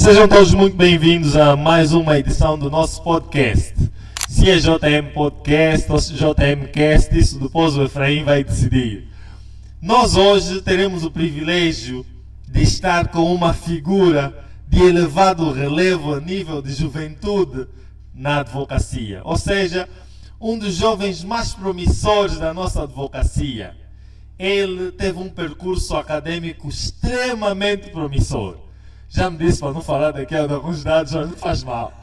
Sejam todos muito bem-vindos a mais uma edição do nosso podcast. Se é JM Podcast ou se JM Cast, isso depois o Efraim vai decidir. Nós hoje teremos o privilégio de estar com uma figura de elevado relevo a nível de juventude na advocacia. Ou seja, um dos jovens mais promissores da nossa advocacia. Ele teve um percurso acadêmico extremamente promissor. Já me disse para não falar daqui de alguns dados, mas não faz mal.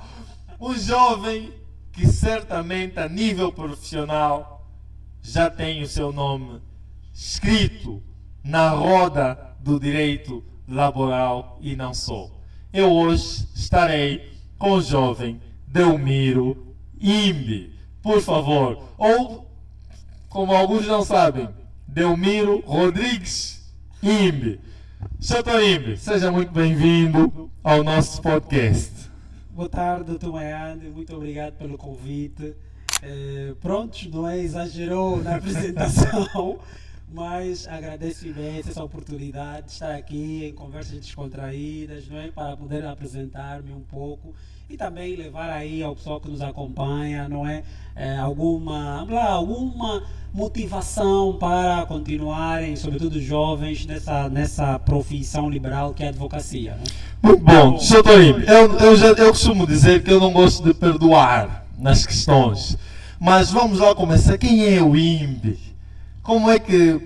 Um jovem que certamente a nível profissional já tem o seu nome escrito na roda do direito laboral e não só. Eu hoje estarei com o jovem Delmiro Imbe. Por favor, ou como alguns não sabem, Delmiro Rodrigues Imbe. Dr. Imbe, seja muito bem-vindo ao nosso podcast. Boa tarde, Dr. Maiande, muito obrigado pelo convite. Prontos, não é? Exagerou na apresentação, mas agradeço imenso essa oportunidade de estar aqui em conversas descontraídas, não é? Para poder apresentar-me um pouco e também levar aí ao pessoal que nos acompanha, não é? Alguma motivação para continuarem, sobretudo os jovens, nessa profissão liberal que é a advocacia. Né? Muito bom. Dr. Imbe, eu costumo dizer que eu não gosto de perdoar nas questões, mas vamos lá começar. Quem é o Imbe? Como é que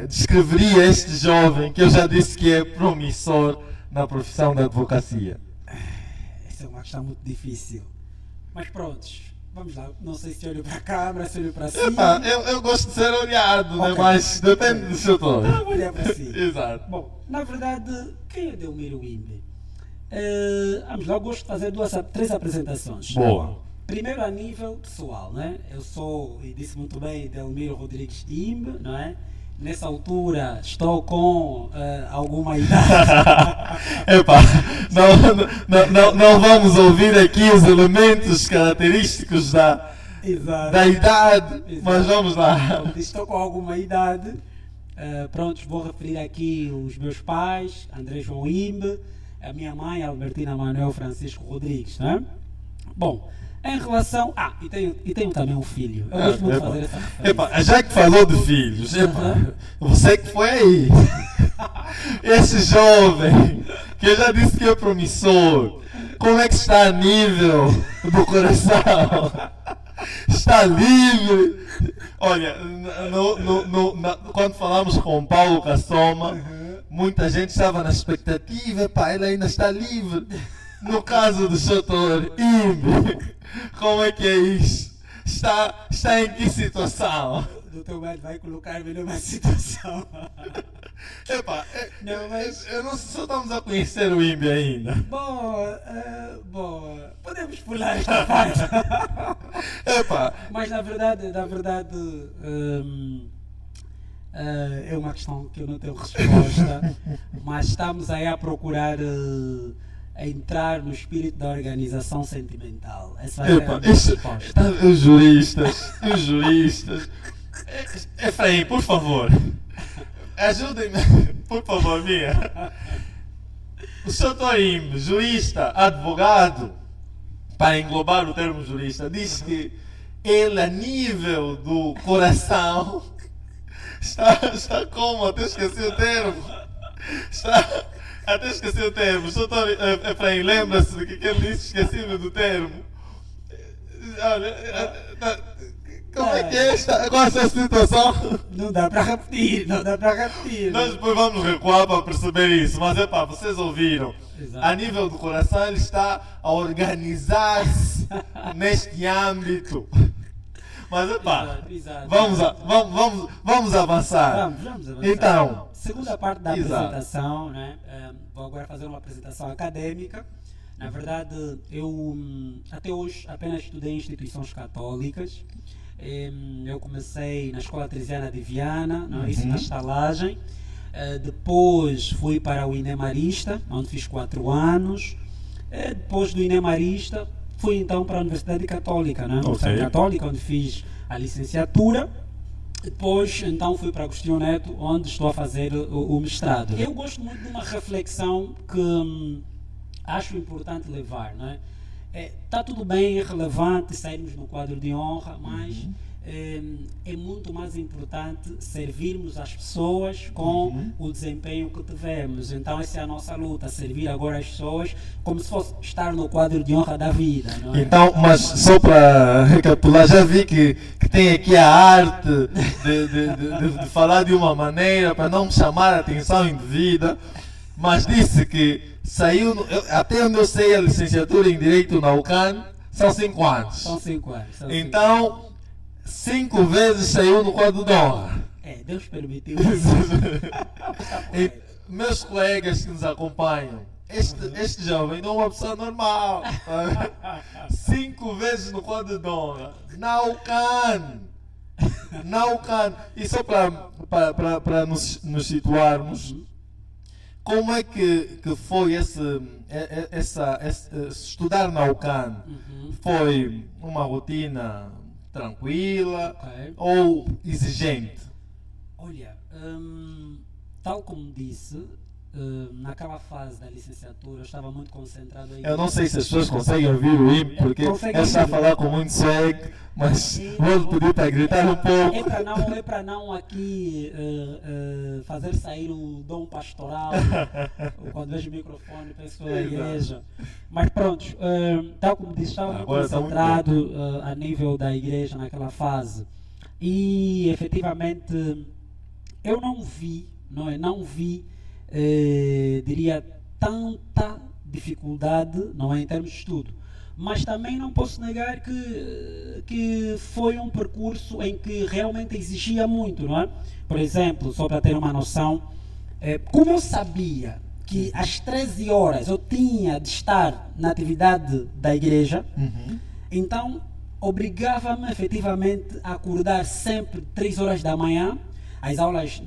descreveria este jovem que eu já disse que é promissor na profissão da advocacia? Essa é uma questão muito difícil, mas prontos. Vamos lá, não sei se olho para a câmera, se olho para cima. Eu gosto de ser olhado, okay, né? Mas depende do seu tom. Não, vou olhar para cima. Exato. Bom, na verdade, quem é Delmiro Imbe? Vamos lá, eu gosto de fazer três apresentações. Boa. Primeiro a nível pessoal, né? Eu sou, e disse muito bem, Delmiro Rodrigues Imbe, não é? Nessa altura estou com alguma idade. Epa, não vamos ouvir aqui os elementos característicos da idade, exato, mas vamos lá. Estou com alguma idade. Pronto, vou referir aqui os meus pais, André João Imbe, a minha mãe, Albertina Manuel Francisco Rodrigues, né? Bom, em relação... e tenho também um filho. Eu gosto muito de fazer essa referência. Já que falou de filhos, você que foi aí. Esse jovem, que eu já disse que é promissor, como é que está a nível do coração? Está livre? Olha, quando falamos com Paulo Cassoma, muita gente estava na expectativa, ele ainda está livre. No caso do Dr. Imbe, como é que é isso? Está em que situação? O Dr. Mad vai colocar-me numa situação. Eu não sei se estamos a conhecer o Imbe ainda. Bom, podemos pular esta parte. Mas na verdade, é uma questão que eu não tenho resposta, mas estamos aí a procurar entrar no espírito da organização sentimental. Essa é a resposta. Os juristas. Efraim, por favor, ajudem-me, por favor, Mia. O Dr. Imbe, jurista, advogado, para englobar o termo jurista, diz que ele, a nível do coração, está como? Até esqueci o termo. Até esqueci o termo. O doutor Efraim, lembra-se do que ele disse? Esqueci-me do termo. Olha, como é que é com essa situação? Não dá para repetir. Nós depois vamos recuar para perceber isso. Mas vocês ouviram. Exato. A nível do coração ele está a organizar-se neste âmbito. Mas exato. Vamos avançar. Vamos avançar. Então, segunda parte da apresentação, né? Vou agora fazer uma apresentação acadêmica. Na verdade, eu até hoje apenas estudei em instituições católicas. Eu comecei na Escola Teresiana de Viana, isso na estalagem. Depois fui para o INE Marista, onde fiz 4 anos. Depois do INE Marista, fui então para a Universidade Católica, né? Universidade Católica, onde fiz a licenciatura. Depois, então, fui para Agostinho Neto, onde estou a fazer o mestrado. Eu gosto muito de uma reflexão que acho importante levar, não é? Está tudo bem, é relevante sairmos no quadro de honra, mas é muito mais importante servirmos as pessoas com o desempenho que tivemos. Então essa é a nossa luta, servir agora as pessoas como se fosse estar no quadro de honra da vida, não é? Então, mas só para recapitular, já vi que tem aqui a arte de falar de uma maneira para não chamar a atenção indevida, mas disse que saiu, até onde eu sei, a licenciatura em Direito na UCAN são 5 anos. São 5 anos. Então, 5 vezes saiu no quadro de honra. Deus permitiu. Meus colegas que nos acompanham, este jovem não é uma pessoa normal. 5 vezes no quadro de honra. Na UCAN. E só para nos situarmos, como é que foi estudar na UCAN? Foi uma rotina tranquila ou exigente? Olha, tal como disse, naquela fase da licenciatura eu estava muito concentrado em... Eu não sei se as pessoas conseguem ouvir o hino, porque ele está a falar com muito swag, mas vou pedir para gritar um pouco. É para não aqui fazer sair o dom pastoral quando vejo o microfone, penso na igreja. Mas pronto, tal como disse, estava muito concentrado a nível da igreja naquela fase. E efetivamente eu não vi, diria, tanta dificuldade, não é, em termos de estudo, mas também não posso negar que foi um percurso em que realmente exigia muito, não é? Por exemplo, só para ter uma noção, como eu sabia que às 13 horas eu tinha de estar na atividade da igreja, então obrigava-me efetivamente a acordar sempre 3 horas da manhã. As aulas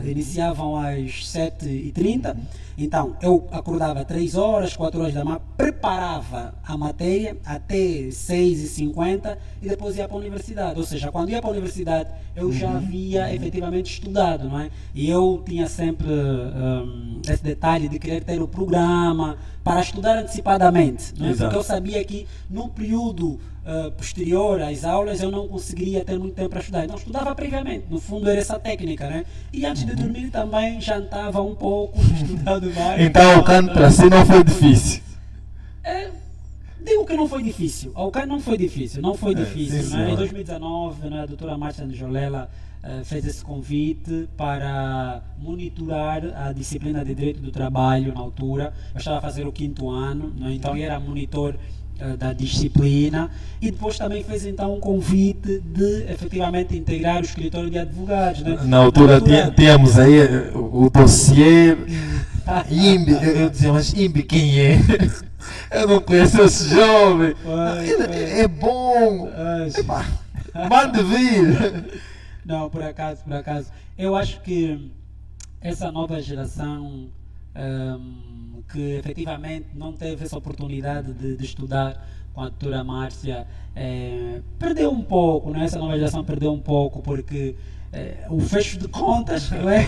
iniciavam às 7h30, então eu acordava 3 horas, 4 horas da manhã, preparava a matéria até 6h50 e depois ia para a universidade. Ou seja, quando ia para a universidade eu já havia efetivamente estudado, não é? E eu tinha sempre esse detalhe de querer ter o programa para estudar antecipadamente, não é? Porque eu sabia que no período posterior às aulas eu não conseguiria ter muito tempo para estudar, então estudava previamente, no fundo era essa técnica, né? E antes de dormir também jantava um pouco, estudando mais. Então o canto para si não foi difícil? Digo que não foi difícil, o canto não foi difícil, sim, né? Em 2019, né, a doutora Márcia Jolela fez esse convite para monitorar a disciplina de Direito do Trabalho na altura. Eu estava a fazer o 5º ano, né? Então eu era monitor da disciplina, e depois também fez então um convite de efetivamente integrar o escritório de advogados, né? Na altura tínhamos aí o dossiê IMB, eu dizia, mas IMB quem é? Eu não conheço esse jovem. É bom, mande vir. Não, por acaso eu acho que essa nova geração que efetivamente não teve essa oportunidade de estudar com a doutora Márcia, perdeu um pouco, né? Essa nova geração perdeu um pouco, porque o fecho de contas, não é?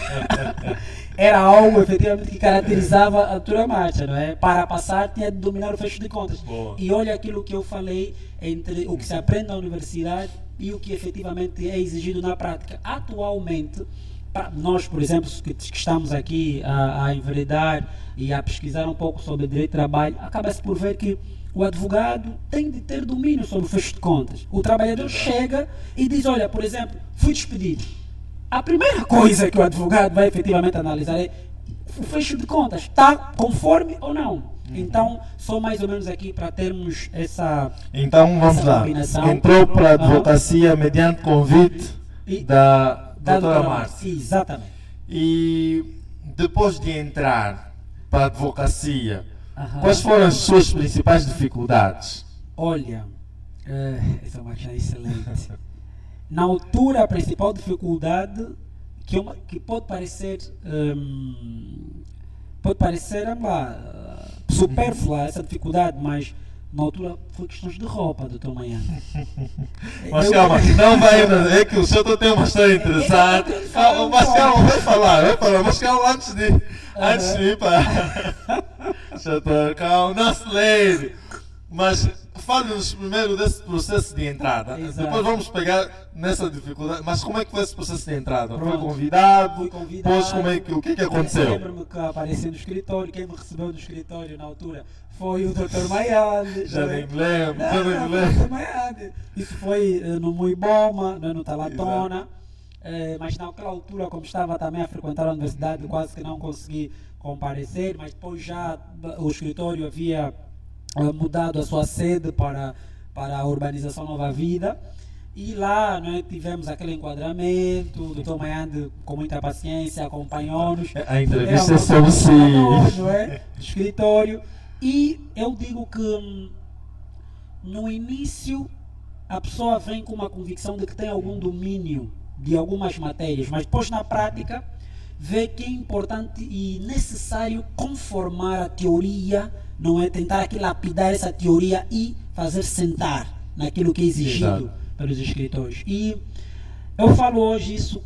Era algo efetivamente que caracterizava a doutora Márcia, não é? Para passar tinha de dominar o fecho de contas. Boa. E olha aquilo que eu falei entre o que se aprende na universidade e o que efetivamente é exigido na prática. Atualmente, nós, por exemplo, que estamos aqui a enveredar e a pesquisar um pouco sobre direito de trabalho, acaba-se por ver que o advogado tem de ter domínio sobre o fecho de contas. O trabalhador chega e diz, olha, por exemplo, fui despedido. A primeira coisa que o advogado vai efetivamente analisar é o fecho de contas, está conforme ou não? Então, só mais ou menos aqui para termos essa Então, vamos lá. combinação. Entrou para a advocacia mediante convite da doutora Márcia. Exatamente. E depois de entrar para a advocacia, quais foram as suas principais dificuldades? Olha, essa é uma questão excelente. Na altura, a principal dificuldade que pode parecer supérflua essa dificuldade, mas na altura foi questões de roupa, doutor Maiano. Mas calma, não vai. É que o senhor tem uma história interessante. Calma, mas calma, vai falar. Mas calma, antes de ir para. Doutor, calma, não se leve. Mas fale-nos primeiro desse processo de entrada. Exato. Depois vamos pegar nessa dificuldade. Mas como é que foi esse processo de entrada? Foi convidado? Fui convidado. Depois o que aconteceu? Lembro-me que apareci no escritório. Quem me recebeu no escritório na altura foi o Dr. Maiane. Já nem me lembro. Dr. Maiane. Isso foi no Muiboma, no Talatona. Mas naquela altura, como estava também a frequentar a universidade, quase que não consegui comparecer. Mas depois já o escritório havia mudado a sua sede para a urbanização Nova Vida, e lá, né, tivemos aquele enquadramento. O Dr. Maiande, com muita paciência, acompanhou-nos. A entrevista é sobre si. Não é? Escritório. E eu digo que no início a pessoa vem com uma convicção de que tem algum domínio de algumas matérias, mas depois na prática vê que é importante e necessário conformar a teoria, não é? Tentar aqui lapidar essa teoria e fazer sentar naquilo que é exigido. Exato. Pelos escritores. E eu falo hoje isso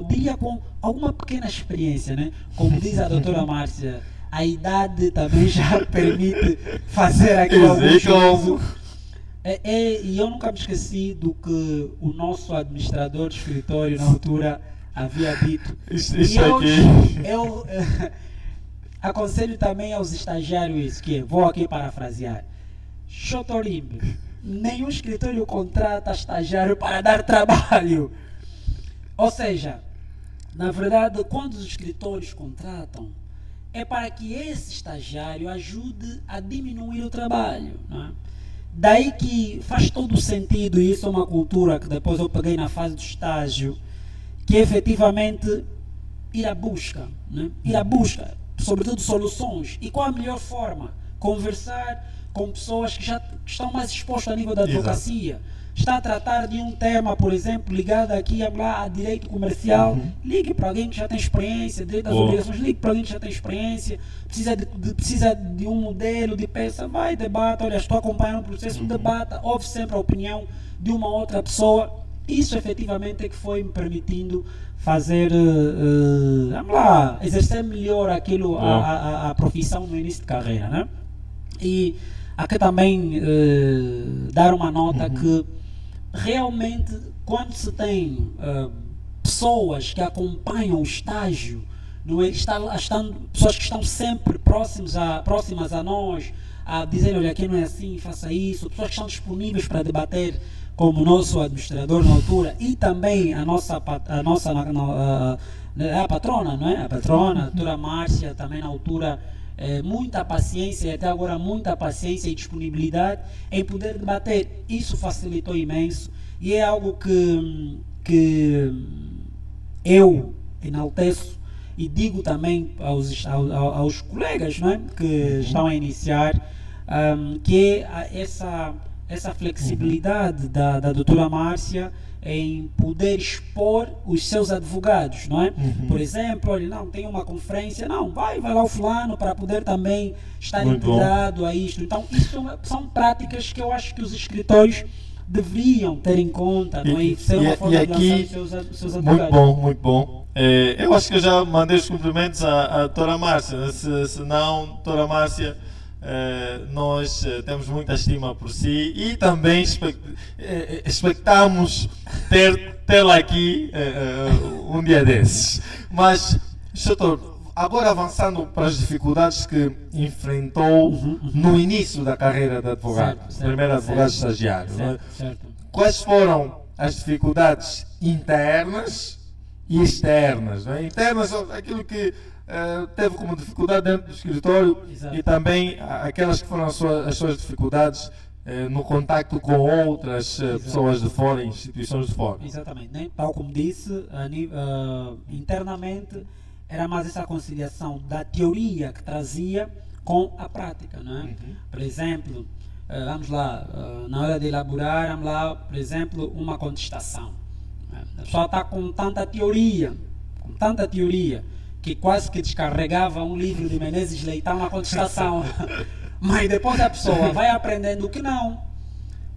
diria com alguma pequena experiência, né? Como diz a doutora Márcia, a idade também já permite fazer aquilo algum juízo. E eu nunca me esqueci do que o nosso administrador de escritório na altura havia dito. Isso eu aconselho também aos estagiários isso, que vou aqui parafrasear. Chotorimbe, nenhum escritório contrata estagiário para dar trabalho. Ou seja, na verdade, quando os escritores contratam, é para que esse estagiário ajude a diminuir o trabalho, não é? Daí que faz todo o sentido, e isso é uma cultura que depois eu peguei na fase do estágio, que é efetivamente ir à busca, né? Ir à busca, sobretudo soluções. E qual a melhor forma? Conversar com pessoas que já estão mais expostas a nível da advocacia. Exato. Está a tratar de um tema, por exemplo, ligado aqui a direito comercial. Ligue para alguém que já tem experiência, direito das obrigações, ligue para alguém que já tem experiência, precisa de um modelo de peça, vai, debata, olha, estou acompanhando o processo, debata, ouve sempre a opinião de uma outra pessoa. Isso efetivamente é que foi me permitindo fazer, exercer melhor aquilo, a profissão no início de carreira, né? E aqui também dar uma nota que realmente quando se tem pessoas que acompanham o estágio, não é? Pessoas que estão sempre próximas a nós, a dizer, olha, aqui não é assim, faça isso, pessoas que estão disponíveis para debater, como o nosso administrador na altura, e também a patrona, não é? A patrona, a doutora Márcia, também na altura, muita paciência, e até agora muita paciência e disponibilidade em poder debater. Isso facilitou imenso, e é algo que eu enalteço e digo também aos colegas, não é? Que estão a iniciar, que é essa flexibilidade da doutora Márcia em poder expor os seus advogados, não é? Por exemplo, olha, não, tem uma conferência, não, vai lá o fulano para poder também estar integrado a isto. Então, isso são práticas que eu acho que os escritórios deveriam ter em conta, não é? E ser uma forma de lançar os seus advogados. Muito bom. Eu acho que eu já mandei os cumprimentos à doutora Márcia, né? Se não, doutora Márcia, nós temos muita estima por si e também expectamos tê-la aqui um dia desses. Mas, doutor, agora avançando para as dificuldades que enfrentou no início da carreira de advogado, primeiro advogado estagiário. Certo. Quais foram as dificuldades internas e externas? Não é? Internas, aquilo que teve como dificuldade dentro do escritório. Exato. E também aquelas que foram as suas dificuldades no contacto com outras pessoas de fora, instituições de fora. Exatamente, né? Tal como disse, internamente era mais essa conciliação da teoria que trazia com a prática, não é? Por exemplo, vamos lá, na hora de elaborar, vamos lá, por exemplo, uma contestação. A pessoa está com tanta teoria, que quase que descarregava um livro de Menezes Leitão na contestação. Mas depois a pessoa vai aprendendo que não,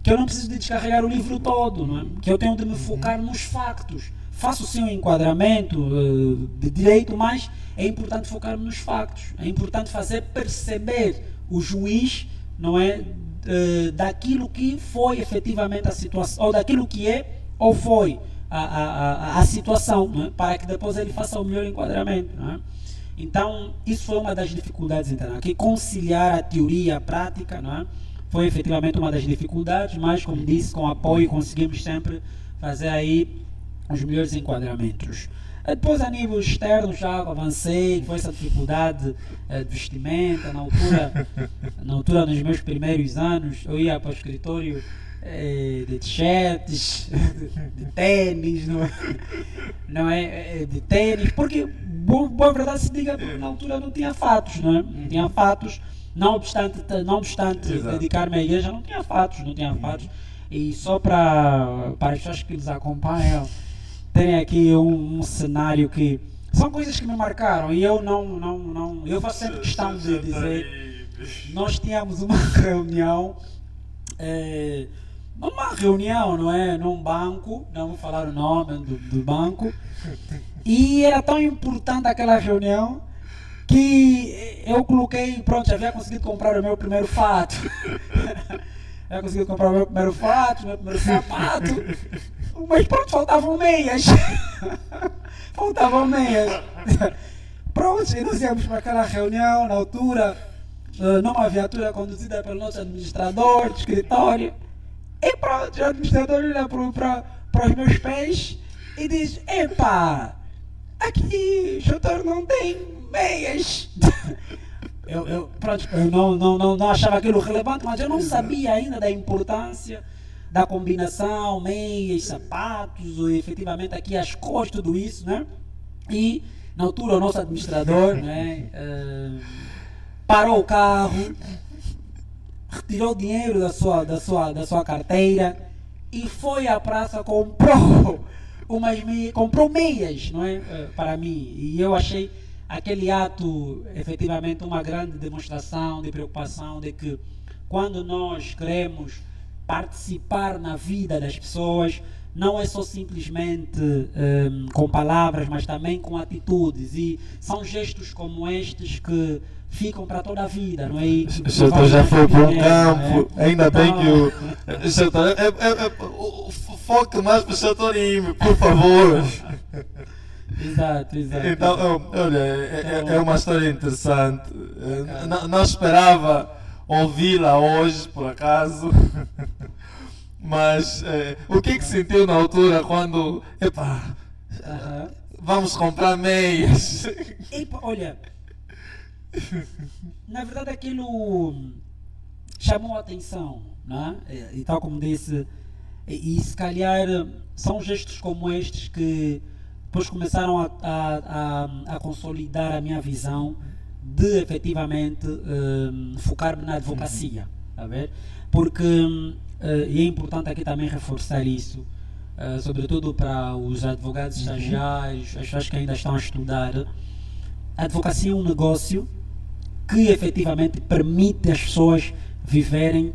que eu não preciso de descarregar o livro todo, não é? Que eu tenho de me focar nos factos. Faço sim um enquadramento de direito, mas é importante focar-me nos factos. É importante fazer perceber o juiz, não é, daquilo que foi efetivamente a situação, ou daquilo que é ou foi a situação, não é? Para que depois ele faça o melhor enquadramento. Não é? Então, isso foi uma das dificuldades, então, que conciliar a teoria e a prática, não é? Foi efetivamente uma das dificuldades, mas, como disse, com apoio conseguimos sempre fazer aí os melhores enquadramentos. Depois, a nível externo, já avancei, foi essa dificuldade de vestimenta. Na altura, nos meus primeiros anos, eu ia para o escritório de t-shirts, de tênis, não é? De tênis, porque, boa verdade se diga, na altura não tinha fatos, não é? Não tinha fatos, não obstante dedicar-me à igreja, não tinha fatos. E só para as pessoas que nos acompanham, terem aqui um cenário que são coisas que me marcaram e eu eu faço sempre questão de dizer. Nós tínhamos uma reunião, não é? Num banco, não vou falar o nome do banco, e era tão importante aquela reunião que eu coloquei, pronto, já havia conseguido comprar o meu primeiro fato. Já consegui comprar o meu primeiro fato, meu primeiro sapato. Mas pronto, faltavam meias. Pronto, e nós íamos para aquela reunião, na altura, numa viatura conduzida pelo nosso administrador de escritório. E pronto, o administrador olha para os meus pés e diz: epá, aqui o doutor não tem meias. Eu não achava aquilo relevante, mas eu não sabia ainda da importância da combinação, meias, sapatos, ou efetivamente aqui as cores, tudo isso, né? E na altura o nosso administrador, né, parou o carro, retirou o dinheiro da sua carteira e foi à praça, comprou meias, não é? Para mim. E eu achei aquele ato, efetivamente, uma grande demonstração de preocupação de que quando nós queremos participar na vida das pessoas, não é só simplesmente com palavras, mas também com atitudes. E são gestos como estes que ficam para toda a vida, não é? O senhor já foi para um campo, ainda bem que o senhor foque mais para o senhor, por favor. Exato. Então, olha, é uma história interessante. Não esperava ouvi-la hoje, por acaso. Mas o que sentiu na altura quando vamos comprar meias? Olha, na verdade aquilo chamou a atenção, não é? E tal como disse, e se calhar são gestos como estes que depois começaram a consolidar a minha visão de efetivamente focar-me na advocacia, tá a ver? Porque, e é importante aqui também reforçar isso, sobretudo para os advogados estagiários, as pessoas que ainda estão a estudar, a advocacia é um negócio que efetivamente permite as pessoas viverem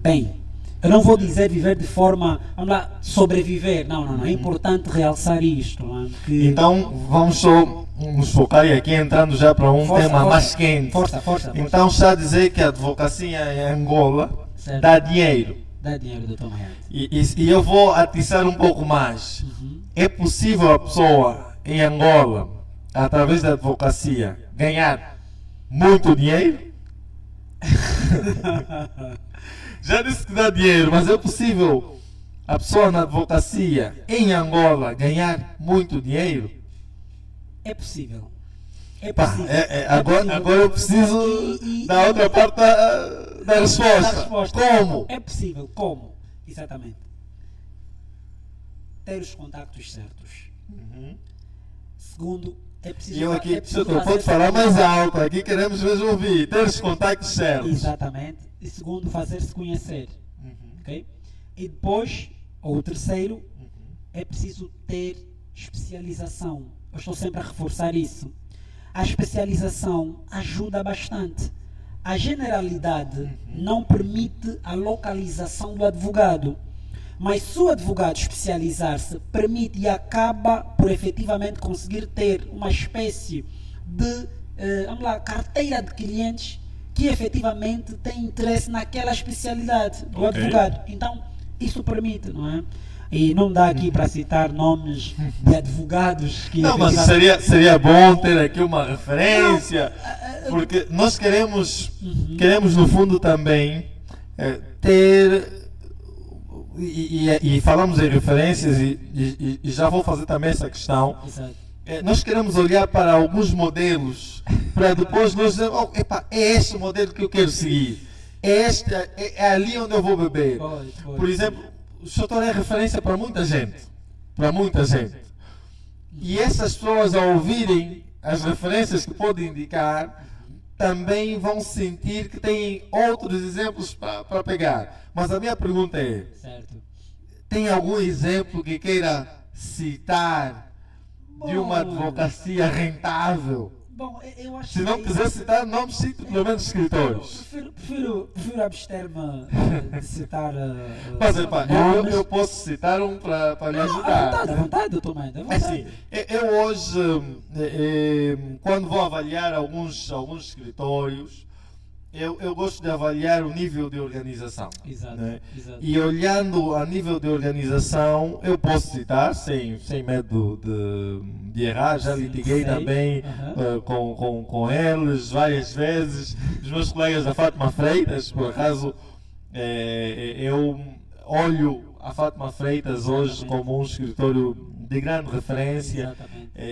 bem. Eu não vou dizer viver de forma, vamos lá, sobreviver. Não. É importante realçar isto. Então, vamos só nos focar aqui, entrando já para um tema mais quente. Força. Então, está a dizer que a advocacia em Angola dá dinheiro. Dá dinheiro, doutor Maiate. E eu vou atiçar um pouco mais. É possível a pessoa em Angola, através da advocacia, ganhar muito dinheiro? Já disse que dá dinheiro, mas é possível a pessoa na advocacia em Angola ganhar muito dinheiro? É possível. Agora eu preciso da outra parte da resposta. Como? É possível. Como? Exatamente. Ter os contactos certos. Segundo, é preciso... Eu aqui, pode falar mais alto, aqui queremos mesmo ouvir. Ter os contactos certos. Exatamente. E segundo, fazer-se conhecer. Okay? E depois, ou o terceiro, é preciso ter especialização. Eu estou sempre a reforçar isso. A especialização ajuda bastante a generalidade não permite a localização do advogado. Mas se o advogado especializar-se, permite e acaba por efetivamente conseguir ter uma espécie de carteira de clientes que efetivamente têm interesse naquela especialidade do advogado. Então, isso permite, não é? E não dá aqui para citar nomes de advogados que... Não, mas seria bom ter aqui uma referência, porque nós queremos no fundo também ter... E falamos em referências e já vou fazer também essa questão. Exato. Nós queremos olhar para alguns modelos para depois nós dizer, é este modelo que eu quero seguir. É ali onde eu vou beber. Por exemplo, o Soutor é referência para muita gente. Para muita gente. E essas pessoas, ao ouvirem as referências que podem indicar, também vão sentir que têm outros exemplos para pegar. Mas a minha pergunta é, certo. Tem algum exemplo que queira citar de uma advocacia rentável? Bom, eu acho Se não quiser citar, não cite pelo menos escritórios. Prefiro abster-me de citar. Mas eu posso citar um para lhe ajudar. À vontade, doutor Maida. Assim, eu hoje, quando vou avaliar alguns escritórios, eu gosto de avaliar o nível de organização. Exato, né? exato. E olhando a nível de organização, eu posso citar, sem medo de errar, já litiguei também com eles várias vezes, os meus colegas da Fátima Freitas, por acaso, eu olho a Fátima Freitas hoje como um escritório de grande referência.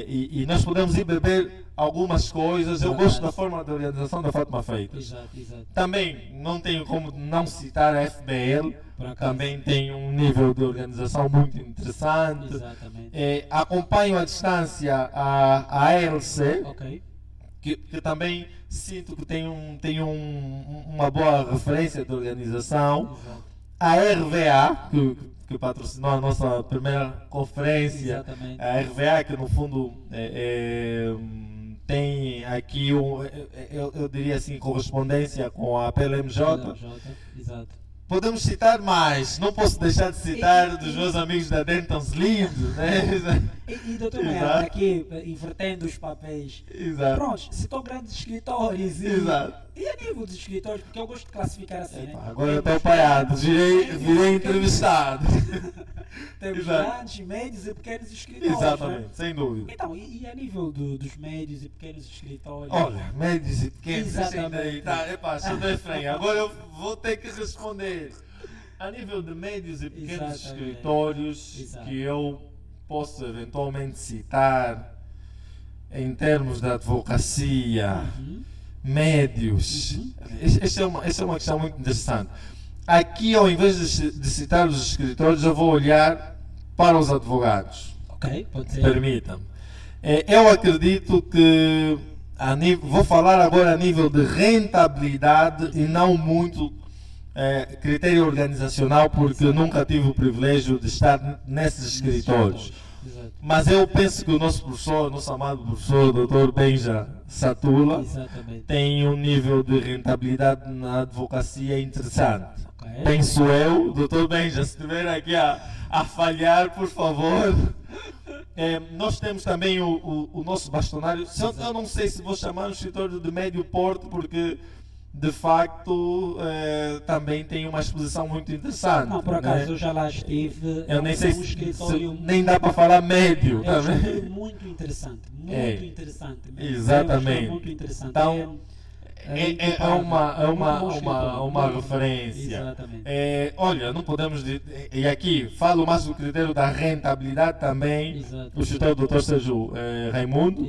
E nós podemos ir beber algumas coisas. Eu gosto da forma de organização da Fátima Freitas. Exato. Também não tenho como não citar a FBL, também tem um nível de organização muito interessante. Acompanho à distância a ALC, que também sinto que tem uma boa referência de organização. A RVA, que patrocinou a nossa primeira conferência, a RVA, que no fundo tem aqui, eu diria assim, correspondência com a PLMJ. Exato. Podemos citar mais, não posso deixar de citar dos meus amigos da Dentons Lead, né? E doutor Maia, aqui invertendo os papéis. Exato. Pronto, citou grandes escritórios. E a nível dos escritórios, porque eu gosto de classificar assim, né? Agora eu estou apanhado, virei entrevistado. Temos grandes, médios e pequenos escritórios. Exatamente, né? sem dúvida. Então, e a nível dos médios e pequenos escritórios? Olha, médios e pequenos, agora eu vou ter que responder. A nível de médios e pequenos escritórios, que eu posso eventualmente citar em termos de advocacia, médios, essa é uma questão muito interessante. Aqui, ao invés de citar os escritórios, eu vou olhar para os advogados. Pode ser. Permitam-me. Eu acredito que, vou falar agora a nível de rentabilidade e não muito critério organizacional, porque nunca tive o privilégio de estar nesses escritórios. Mas eu penso que o nosso professor, nosso amado professor, Dr. Benja Satula, tem um nível de rentabilidade na advocacia interessante. Penso eu, Dr. Benja, se estiver aqui a falhar, por favor. Nós temos também o nosso bastonário. Eu não sei se vou chamar um escritório de médio porte, porque de facto também tem uma exposição muito interessante. Não, por acaso eu já lá estive. Eu nem sei se nem dá para falar médio. É um escritório muito interessante. Muito interessante. Exatamente. Muito interessante. Então, é uma referência. Exatamente. Olha, não podemos. E aqui falo mais do critério da rentabilidade também. O escritório do Dr. Sérgio Raimundo.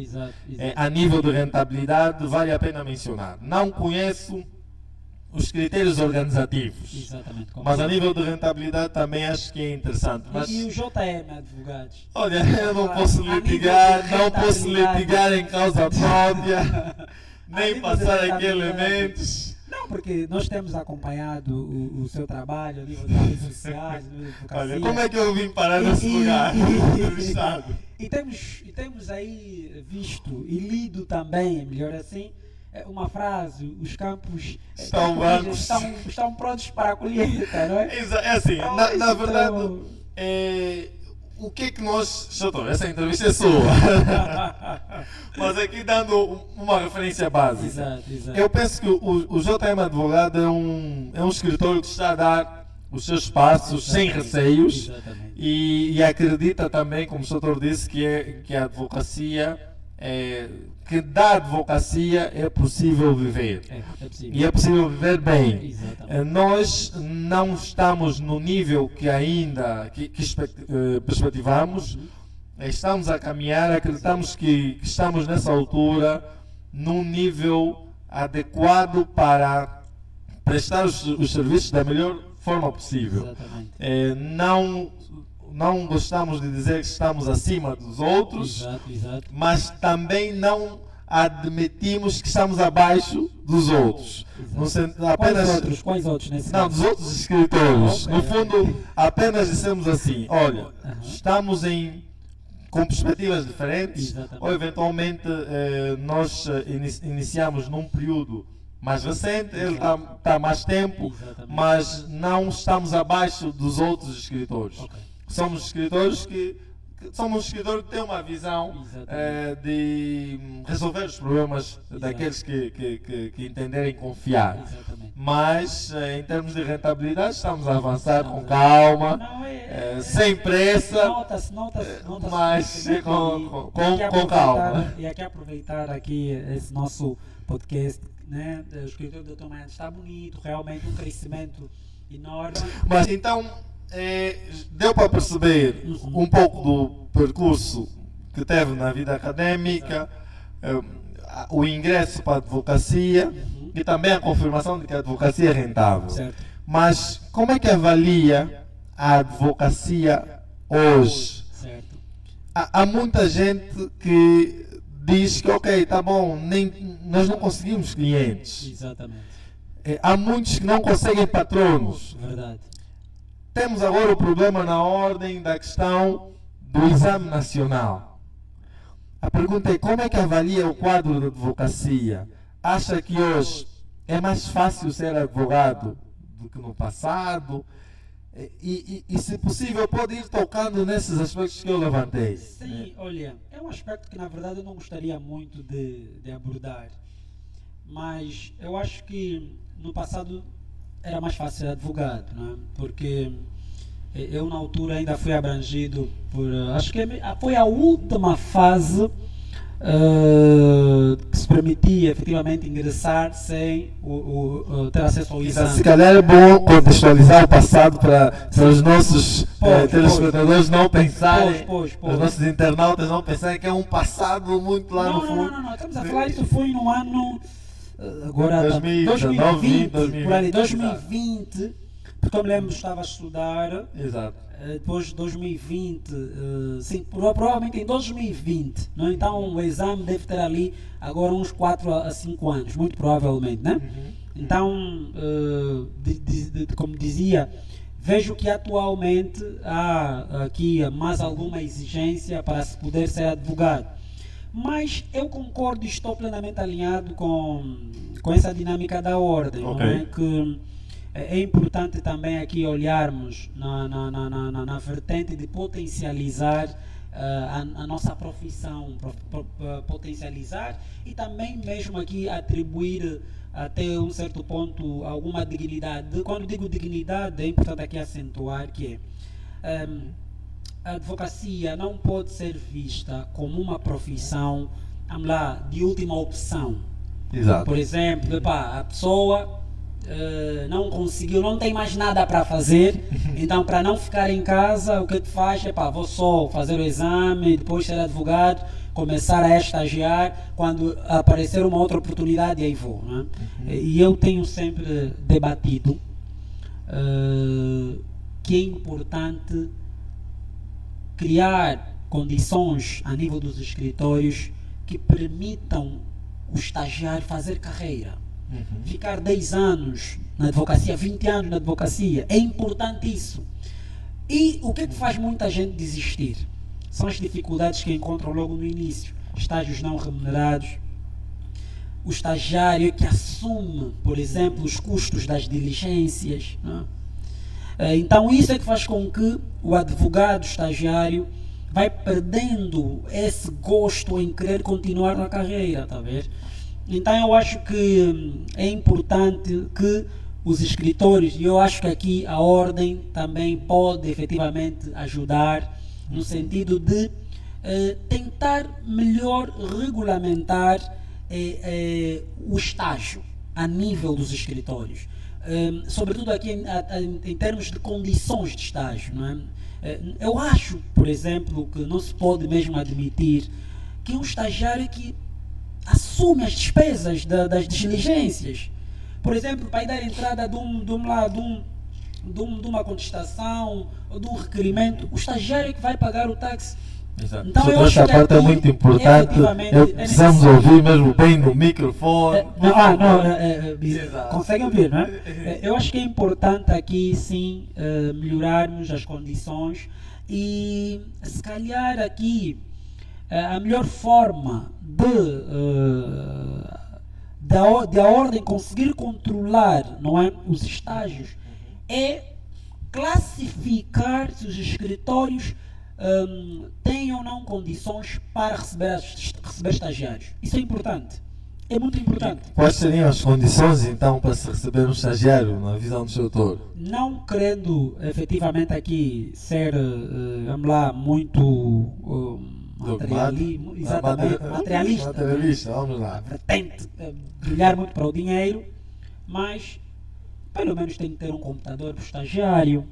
A nível de rentabilidade, vale a pena mencionar. Não conheço os critérios organizativos. Mas a nível de rentabilidade também acho que é interessante. Mas, e o JM Advogados? Olha, eu não posso litigar em causa própria. Nem passar aqui elementos. Não, porque nós temos acompanhado o seu trabalho a nível de redes sociais, olha, como é que eu vim parar nesse lugar? E temos aí visto e lido também, melhor assim, uma frase, os campos Estão brancos. estão prontos para a colheita, não é? É assim, Então, na verdade, o que é que nós... Doutor, essa entrevista é sua. Mas aqui dando uma referência básica. Exato. Eu penso que o JM Advogado é um escritor que está a dar os seus passos sem receios. Exatamente. E acredita também, como o doutor disse, que a advocacia, que da advocacia é possível viver. É possível. E é possível viver bem. Exatamente. Nós não estamos no nível que ainda perspectivamos. Estamos a caminhar, acreditamos que estamos nessa altura num nível adequado para prestar os serviços da melhor forma possível. Exatamente. Não gostamos de dizer que estamos acima dos outros, Exato. mas também não admitimos que estamos abaixo dos outros. Quais outros nesse Não, caso? dos outros escritores. Ok. No fundo, apenas dissemos assim, olha, estamos com perspectivas diferentes, Exatamente. ou eventualmente nós iniciamos num período mais recente, ele está há mais tempo, Exatamente. mas não estamos abaixo dos outros escritores. Ok. Somos escritores que têm uma visão de resolver os problemas daqueles que entenderem confiar. Exatamente. Mas em termos de rentabilidade estamos a avançar com calma, Não, sem pressa, Nota-se mas né? com calma. E aqui aproveitar aqui esse nosso podcast, né? O escritor do Dr. Mendes está bonito, realmente um crescimento enorme. Mas então deu para perceber um pouco do percurso que teve na vida académica, o ingresso para a advocacia e também a confirmação de que a advocacia é rentável. Certo. Mas como é que avalia a advocacia hoje? Certo. Há muita gente que diz que ok, tá bom, nós não conseguimos clientes. Exatamente. Há muitos que não conseguem patronos. Verdade. Temos agora o problema na ordem da questão do exame nacional. A pergunta é como é que avalia o quadro da advocacia? Acha que hoje é mais fácil ser advogado do que no passado? E se possível, pode ir tocando nesses aspectos que eu levantei. Sim, olha, é um aspecto que na verdade eu não gostaria muito de abordar. Mas eu acho que no passado era mais fácil ser advogado, não é? Porque eu na altura ainda fui abrangido por... acho que foi a última fase que se permitia efetivamente ingressar sem ter acesso ao exame. Se calhar é bom contextualizar o passado para os nossos telespectadores não pensarem, os nossos internautas não pensarem que é um passado muito lá no fundo. Não, estamos a falar, isso foi no ano... agora 2020, por ali, 2020, porque eu me lembro que estava a estudar. Exato. Depois de 2020, sim, provavelmente em 2020, não? Então o exame deve ter ali agora uns 4 a 5 anos, muito provavelmente, né? Então, como dizia, vejo que atualmente há aqui mais alguma exigência para se poder ser advogado. Mas eu concordo e estou plenamente alinhado com essa dinâmica da ordem, não é? Que é importante também aqui olharmos na vertente de potencializar a nossa profissão, potencializar e também mesmo aqui atribuir até um certo ponto alguma dignidade. Quando digo dignidade, é importante aqui acentuar que a advocacia não pode ser vista como uma profissão, vamos lá, de última opção. Exato. Por exemplo, a pessoa não conseguiu, não tem mais nada para fazer, então para não ficar em casa, o que faz é, vou só fazer o exame, depois ser advogado, começar a estagiar, quando aparecer uma outra oportunidade, aí vou. Né? E eu tenho sempre debatido que é importante criar condições a nível dos escritórios que permitam o estagiário fazer carreira. Ficar 10 anos na advocacia, 20 anos na advocacia, é importante isso. E o que faz muita gente desistir? São as dificuldades que encontram logo no início. Estágios não remunerados, o estagiário que assume, por exemplo, os custos das diligências. Não é? Então isso é que faz com que o advogado estagiário vai perdendo esse gosto em querer continuar na carreira, tá a ver? Então eu acho que é importante que os escritórios, e eu acho que aqui a ordem também pode efetivamente ajudar no sentido de tentar melhor regulamentar o estágio a nível dos escritórios, sobretudo aqui em termos de condições de estágio, não é? Eu acho, por exemplo, que não se pode mesmo admitir que um estagiário que assume as despesas das diligências, por exemplo, para ir dar entrada de uma contestação ou de um requerimento, o estagiário é que vai pagar o táxi. Exato. Então, eu acho que parte é muito importante. Precisamos ouvir mesmo bem no microfone. Conseguem ouvir, não é? Eu acho que é importante aqui, sim, melhorarmos as condições e, se calhar, aqui a melhor forma de a ordem conseguir controlar, não é, os estágios é classificar se os escritórios têm ou não condições para receber estagiários. Isso é importante. É muito importante. Quais seriam as condições, então, para se receber um estagiário, na visão do seu autor? Não querendo, efetivamente, aqui ser, vamos lá, muito materialista, vamos lá. Pretende brilhar muito para o dinheiro, mas pelo menos tem que ter um computador para o estagiário.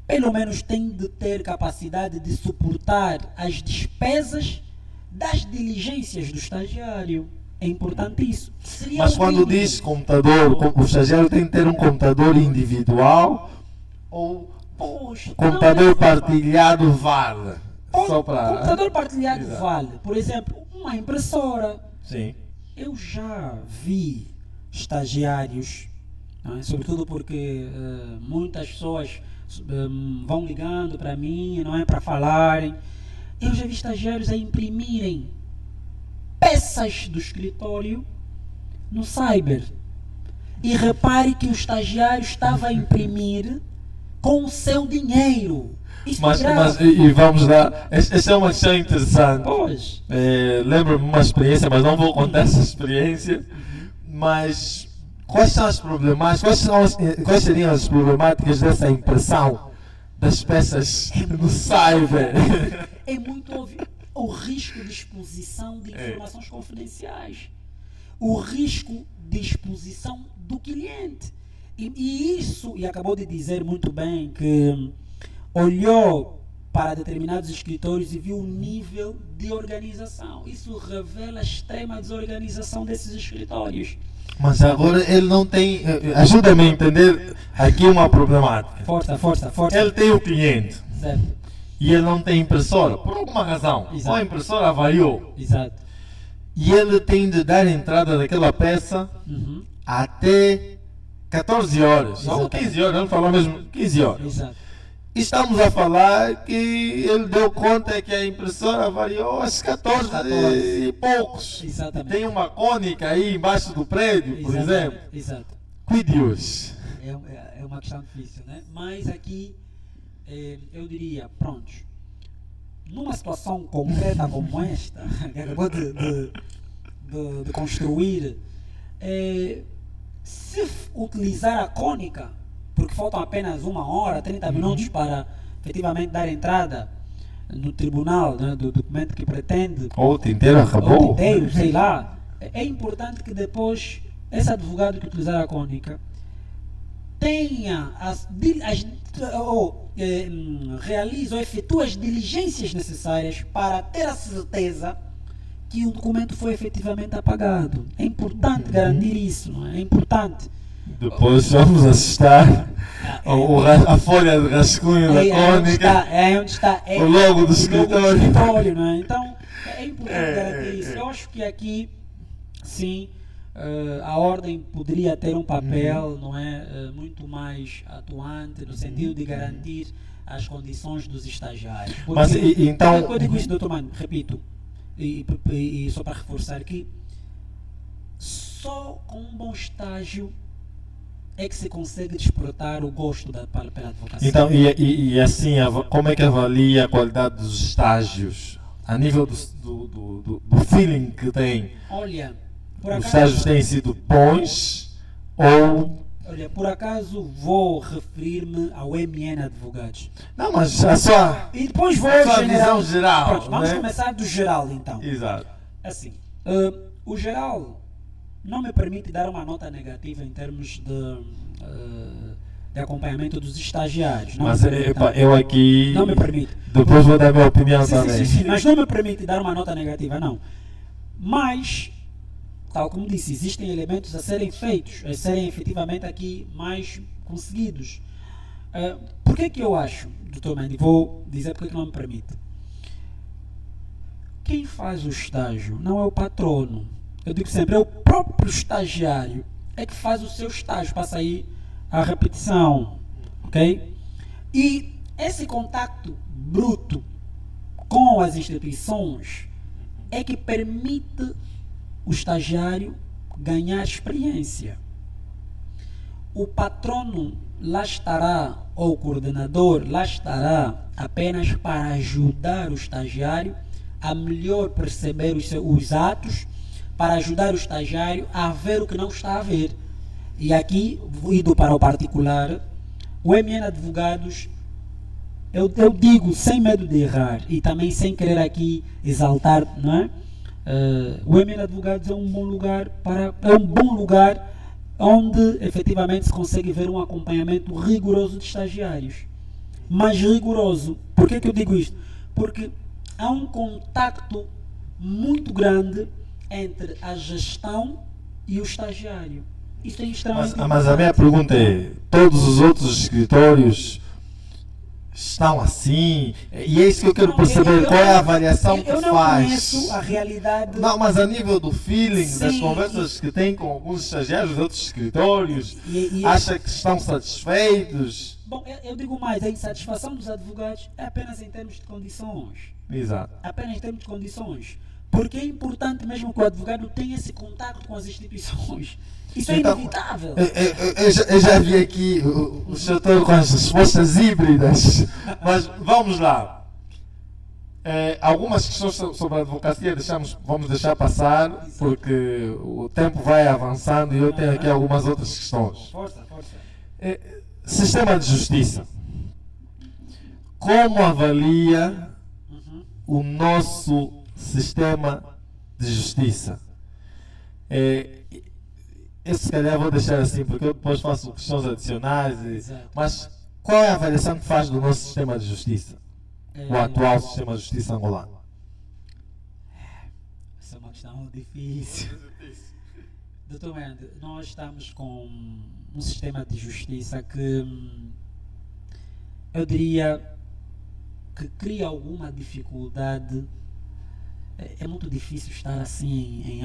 Pelo menos tem de ter capacidade de suportar as despesas das diligências do estagiário. É importante isso. Mas quando diz computador, o estagiário tem que ter um computador individual ou computador partilhado vale? Computador partilhado vale. Por exemplo, uma impressora. Sim. Eu já vi estagiários, não é? Sobretudo porque muitas pessoas vão ligando para mim, não é, para falarem. Eu já vi estagiários a imprimirem peças do escritório no cyber. E repare que o estagiário estava a imprimir com o seu dinheiro. Mas vamos lá, essa é uma questão interessante. Pois. Lembro-me de uma experiência, mas não vou contar essa experiência. Mas quais são as problemáticas? Quais seriam as problemáticas dessa impressão das peças no cyber? É muito óbvio. O risco de exposição de informações confidenciais. O risco de exposição do cliente. E isso, e acabou de dizer muito bem que olhou para determinados escritórios e viu o nível de organização. Isso revela a extrema desorganização desses escritórios. Mas agora ele não tem... Ajuda-me a entender aqui uma problemática. Força. Ele tem o cliente. Certo. E ele não tem impressora, por alguma razão. Exato. Ou a impressora avariou. Exato. E ele tem de dar entrada daquela peça até 14 horas. Exatamente. Ou 15 horas, ele falou mesmo 15 horas. Exato. Estamos a falar que ele deu conta que a impressora avariou às 14 e poucos. Exatamente. Tem uma cônica aí embaixo do prédio, por exemplo. Exato. Cuide-os. É uma questão difícil, né? Mas aqui eu diria, pronto, numa situação concreta como esta, que acabou de construir, se utilizar a cônica, porque faltam apenas 1 hora, 30 minutos para efetivamente dar entrada no tribunal, né, do documento que pretende, Ou o tinteiro acabou. ou tinteiro, sei lá, é importante que depois esse advogado que utilizar a cônica tenha realize ou efetua as diligências necessárias para ter a certeza que o documento foi efetivamente apagado. É importante garantir isso, não é? É importante. Depois vamos assistar a folha de rascunho da cônica, onde está o logo do escritório. Não é? Então, é importante garantir isso. Eu acho que aqui, sim, a ordem poderia ter um papel, não é, muito mais atuante, no sentido de garantir as condições dos estagiários. Porque, mas então... Eu digo isso, doutor Mano, repito, e só para reforçar aqui, só com um bom estágio é que se consegue despertar o gosto pela advocacia. Então, e assim, como é que avalia a qualidade dos estágios? A nível do feeling que tem? Olha, os estágios têm sido bons ou... Olha, por acaso vou referir-me ao MN Advogados. Não, mas a sua... E depois vou a sua visão geral. Pronto, vamos né? começar do geral então. Exato. Assim, o geral não me permite dar uma nota negativa em termos de acompanhamento dos estagiários. Mas eu aqui... Não me permite. Depois vou dar minha opinião também. Sim, mas não me permite dar uma nota negativa, não. Mas, tal como disse, existem elementos a serem feitos, a serem efetivamente aqui mais conseguidos. Por que eu acho, Dr. Mendy, vou dizer porque não me permite. Quem faz o estágio não é o patrono. Eu digo sempre, é o próprio estagiário é que faz o seu estágio para sair a repetição, ok? E esse contacto bruto com as instituições é que permite o estagiário ganhar experiência. O patrono lá estará, ou o coordenador lá estará apenas para ajudar o estagiário a melhor perceber os atos, para ajudar o estagiário a ver o que não está a ver. E aqui, indo para o particular, o MN Advogados, eu digo sem medo de errar e também sem querer aqui exaltar, não é? O MN Advogados é um bom lugar onde efetivamente se consegue ver um acompanhamento rigoroso de estagiários. Mas rigoroso. Por que eu digo isto? Porque há um contacto muito grande entre a gestão e o estagiário. Isso é extremamente importante. Mas a minha pergunta é, todos os outros escritórios estão assim? E é isso que eu quero perceber, qual é a avaliação que faz? Eu não conheço a realidade... Não, mas a nível do feeling, Sim, das conversas que tem com alguns estagiários de outros escritórios, acha que estão satisfeitos? Bom, eu digo mais, a insatisfação dos advogados é apenas em termos de condições. Exato. Apenas em termos de condições. Porque é importante mesmo que o advogado tenha esse contato com as instituições. Isso é inevitável. Eu já vi aqui o setor com as respostas híbridas. Mas vamos lá. Algumas questões sobre a advocacia vamos deixar passar, porque o tempo vai avançando e eu tenho aqui algumas outras questões. Força. Sistema de justiça. Como avalia o nosso sistema de justiça? Eu se calhar vou deixar assim, porque eu depois faço questões adicionais. Mas qual é a avaliação que faz do nosso sistema de justiça? O atual sistema de justiça angolano? Essa é uma questão difícil. Doutor Mendes, nós estamos com um sistema de justiça que eu diria que cria alguma dificuldade. É muito difícil estar assim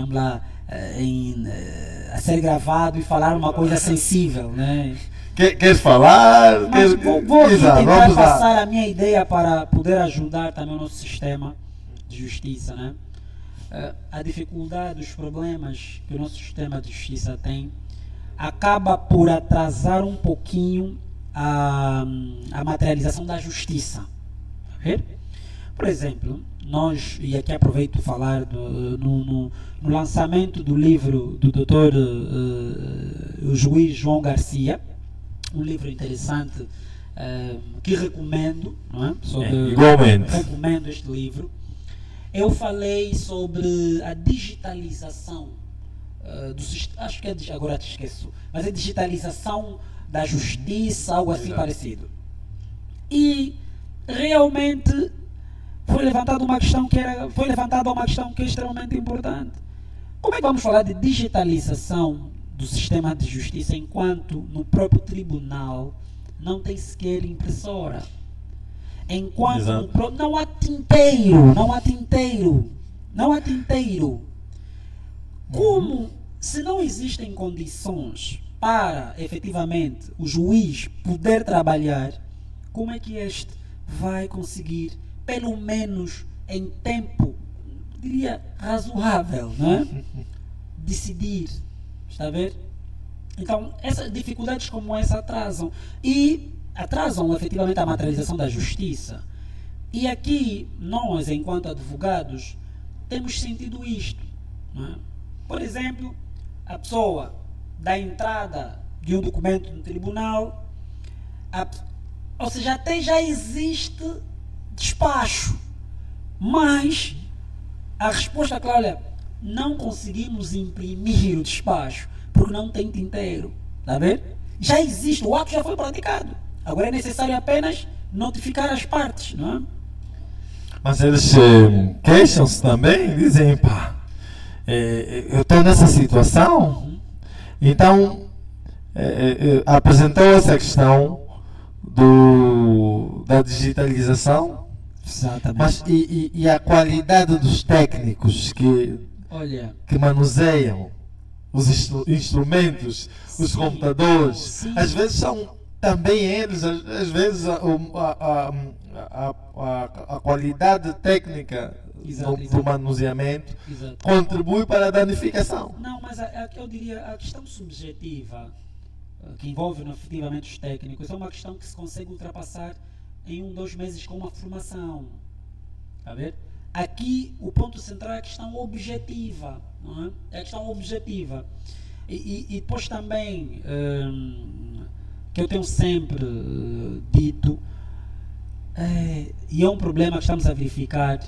a ser gravado e falar uma coisa sensível, né? Quer falar? Mas vou tentar passar a minha ideia para poder ajudar também o nosso sistema de justiça, né? A dificuldade, os problemas que o nosso sistema de justiça tem acaba por atrasar um pouquinho a materialização da justiça. Okay? Por exemplo, nós, e aqui aproveito para falar no lançamento do livro do Dr. O juiz João Garcia, um livro interessante que recomendo, não é? Igualmente. Recomendo este livro. Eu falei sobre a digitalização do sistema, acho que agora te esqueço, mas a digitalização da justiça, algo assim parecido. E realmente foi levantada uma questão que é extremamente importante. Como é que vamos falar de digitalização do sistema de justiça enquanto no próprio tribunal não tem sequer impressora? Enquanto não há tinteiro. Como, se não existem condições para efetivamente o juiz poder trabalhar, como é que este vai conseguir, pelo menos em tempo, diria, razoável, né? Decidir Está a ver? Então, essas dificuldades como essa atrasam. E atrasam efetivamente a materialização da justiça. E aqui, nós, enquanto advogados, temos sentido isto. Não é? Por exemplo, a pessoa dá entrada de um documento no tribunal, ou seja, até já existe despacho, mas a resposta é clara, olha, não conseguimos imprimir o despacho porque não tem tinteiro, está a ver? Já existe, o ato já foi praticado, agora é necessário apenas notificar as partes, não é? Mas eles queixam-se também, dizem, pá, eu estou nessa situação, então apresentou essa questão da digitalização, exatamente. Mas e a qualidade dos técnicos que manuseiam os instrumentos, os computadores, sim. Às vezes são também eles, às vezes a qualidade técnica do manuseamento contribui para a danificação. Não, mas eu diria a questão subjetiva que envolve efetivamente os técnicos é uma questão que se consegue ultrapassar em 2 meses com uma formação. Está a ver? Aqui o ponto central é a questão objetiva. Não é? É a questão objetiva. E depois também, que eu tenho sempre dito, e é um problema que estamos a verificar,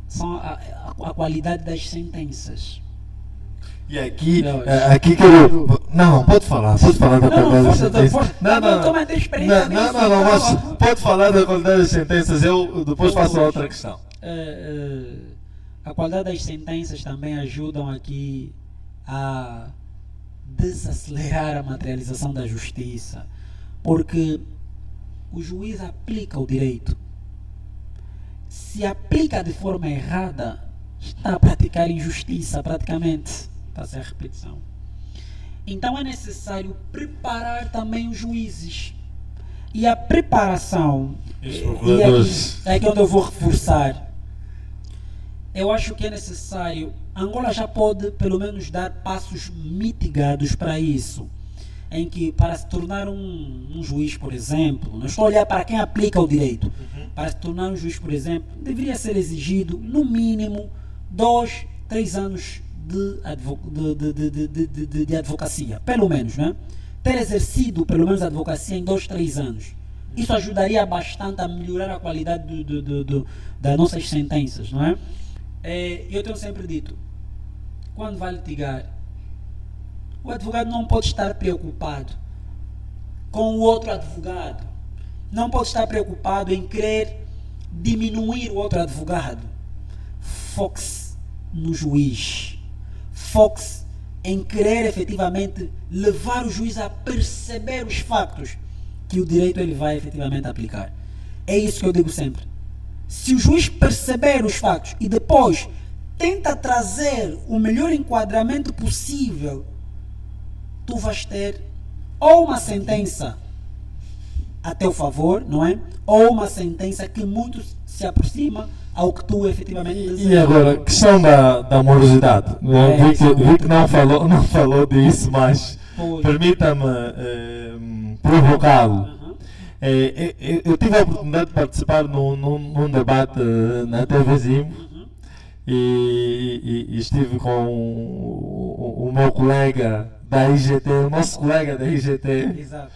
são a qualidade das sentenças. E aqui quero. Não, pode falar da qualidade das sentenças. Não, mas pode falar da qualidade das sentenças, eu depois faço outra questão. A qualidade das sentenças também ajudam aqui a desacelerar a materialização da justiça, porque o juiz aplica o direito. Se aplica de forma errada, está a praticar injustiça praticamente. Fazer a repetição. Então é necessário preparar também os juízes. E a preparação, é aqui onde eu vou reforçar, eu acho que é necessário, Angola já pode pelo menos dar passos mitigados para isso, em que para se tornar um juiz, por exemplo, não estou a olhar para quem aplica o direito, para se tornar um juiz, por exemplo, deveria ser exigido no mínimo 2, 3 anos de advocacia, pelo menos, né? Ter exercido pelo menos a advocacia em 2, 3 anos. Isso ajudaria bastante a melhorar a qualidade das nossas sentenças, não é? Eu tenho sempre dito, quando vai litigar, o advogado não pode estar preocupado com o outro advogado, não pode estar preocupado em querer diminuir o outro advogado. Foque-se no juiz. Foque-se em querer efetivamente levar o juiz a perceber os factos que o direito ele vai efetivamente aplicar. É isso que eu digo sempre. Se o juiz perceber os factos e depois tenta trazer o melhor enquadramento possível, tu vais ter ou uma sentença a teu favor, não é? Ou uma sentença que muito se aproxima ao que tu efetivamente desejas. E agora, questão da morosidade. Vi que não falou disso, mas permita-me provocá-lo. Eu tive a oportunidade de participar num debate na TVzinho e estive com o meu colega da IGT, o nosso colega da IGT. Exato.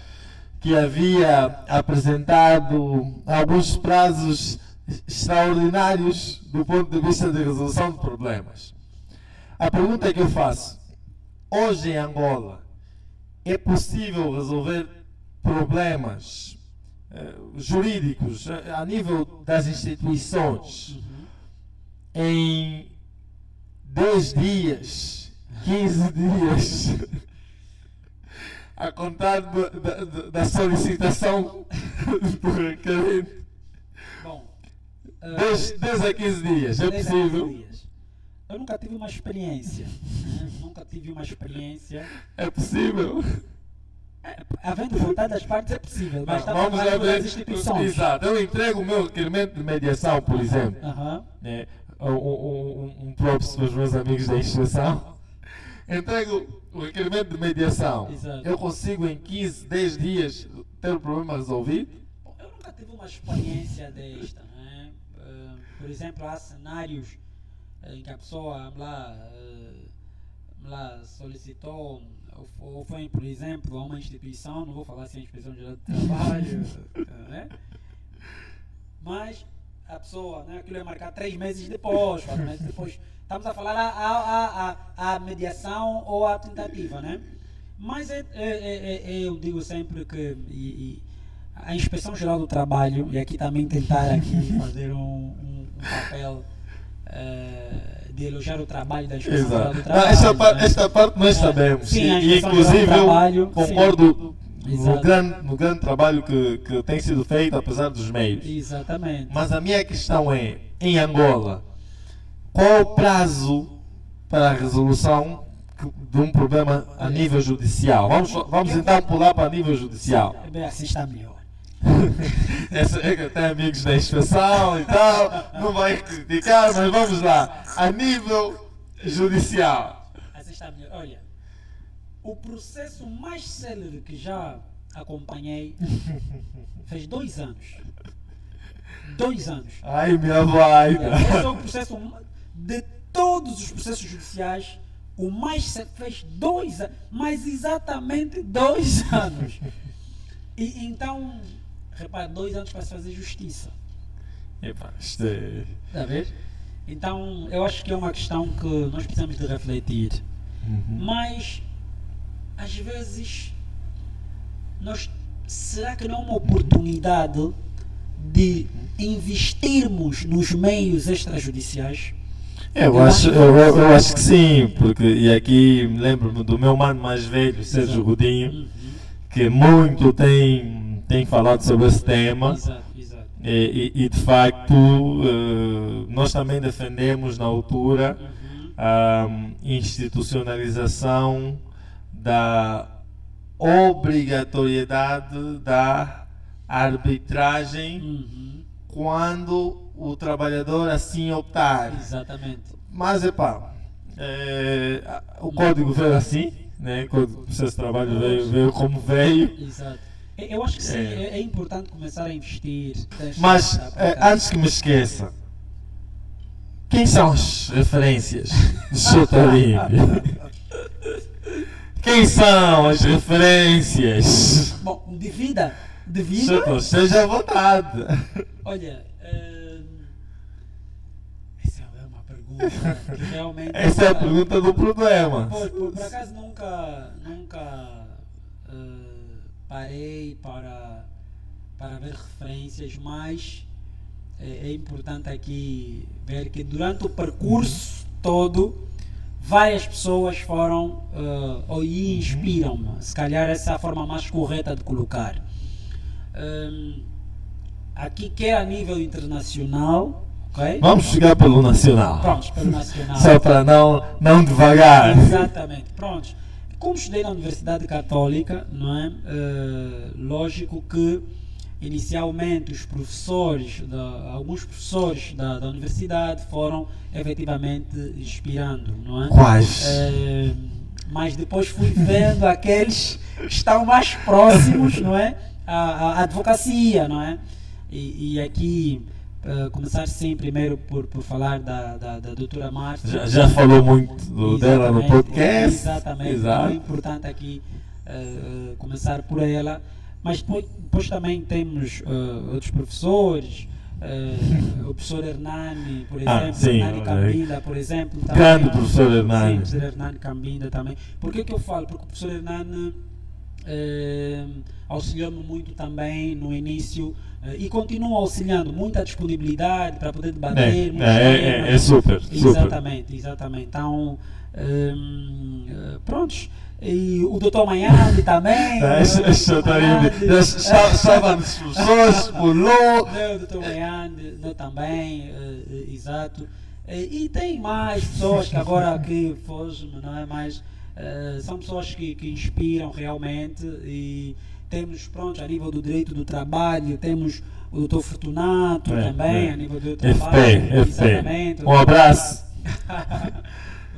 Que havia apresentado alguns prazos extraordinários do ponto de vista de resolução de problemas. A pergunta que eu faço, hoje em Angola, é possível resolver problemas jurídicos a nível das instituições em 10 dias, 15 dias, a contar da solicitação do requerente? Bom, 10 a 15 dias, é possível? Eu nunca tive uma experiência. É possível? Havendo vontade das partes é possível, mas está vamos lá ver. das instituições. Exato. Eu entrego o meu requerimento de mediação, por exemplo. Um próprio para os meus amigos da instituição. entrego o requerimento de mediação. Exato. Eu consigo em 15, 10 dias ter o problema resolvido? Bom, eu nunca tive uma experiência desta, né? Por exemplo, há cenários em que a pessoa lá solicitou ou foi, por exemplo, a uma instituição, não vou falar assim, a Inspeção Geral de Trabalho, né? Mas a pessoa, né, aquilo é marcar 3 meses depois, 4 meses depois. Estamos a falar a mediação ou a tentativa, né? Mas eu digo sempre que a Inspeção Geral do Trabalho, e aqui também tentar aqui fazer um papel de elogiar o trabalho da Inspeção Geral do Trabalho. Esta parte nós sabemos. Sim, e inclusive trabalho, eu concordo sim, no grande trabalho que tem sido feito, apesar dos meios. Exatamente. Mas a minha questão é, em Angola, qual o prazo para a resolução de um problema a nível judicial? Vamos então pular para nível judicial. Bem, assim está melhor. Tem amigos da inspeção e tal, não vai criticar, mas vamos lá. A nível judicial. Assim está melhor. Olha, o processo mais célere que já acompanhei fez 2 anos. 2 anos. Ai, minha vai. Esse é o processo de todos os processos judiciais. O mais célere fez 2 anos, mas exatamente 2 anos. E então, repare, 2 anos para se fazer justiça. Epa, isto é... Está a ver? Então, eu acho que é uma questão que nós precisamos de refletir. Mas, às vezes, será que não é uma oportunidade de investirmos nos meios extrajudiciais? Eu acho que sim, porque, e aqui me lembro-me do meu mano mais velho, Sérgio Godinho, que muito tem falado sobre esse tema. Exato. E de facto, nós também defendemos na altura a institucionalização da obrigatoriedade da arbitragem quando o trabalhador assim optar. Exatamente. Mas, o código veio assim, né? O Código de Processo de Trabalho veio como veio. Exato. Eu acho que sim, é importante começar a investir. Mas, antes que me esqueça, quem são as referências do Sr. Tarimbe? Quem são as referências? Bom, de vida. Seja à vontade. Olha, essa é uma pergunta que realmente... Essa é a pergunta do problema. Por acaso nunca parei para ver referências, mas é importante aqui ver que durante o percurso todo várias pessoas foram ou inspiram-me. Se calhar essa é a forma mais correta de colocar. Aqui quer a nível internacional, ok? Vamos chegar pelo nacional. Pronto, pelo nacional. Só para não devagar. Exatamente, pronto. Como estudei na Universidade Católica, não é? Lógico que inicialmente alguns professores da universidade foram efetivamente inspirando, não é? Quais? Mas depois fui vendo aqueles que estão mais próximos, não é? A advocacia, não é? E aqui começar sim primeiro por falar da doutora Márcia. Já falou muito dela no podcast. Exatamente. Exato. É importante aqui começar por ela. Mas depois também temos outros professores, o professor Hernani, por exemplo, sim, Hernani Cambinda, por exemplo. Grande professor Hernani. Sim, o professor Hernani Cambinda também. Por que eu falo? Porque o professor Hernani auxiliou-me muito também no início e continua auxiliando, muita disponibilidade para poder debater. É super. Exatamente. Então, prontos. E o Dr. Maiande também. Estava nas pessoas, pulou. O Dr. Maiande também, exato. E tem mais pessoas que agora que fogem, não é? Mas são pessoas que inspiram realmente. E temos, pronto, a nível do direito do trabalho, temos o Dr. Fortunato também, a nível do trabalho. FP. Um abraço.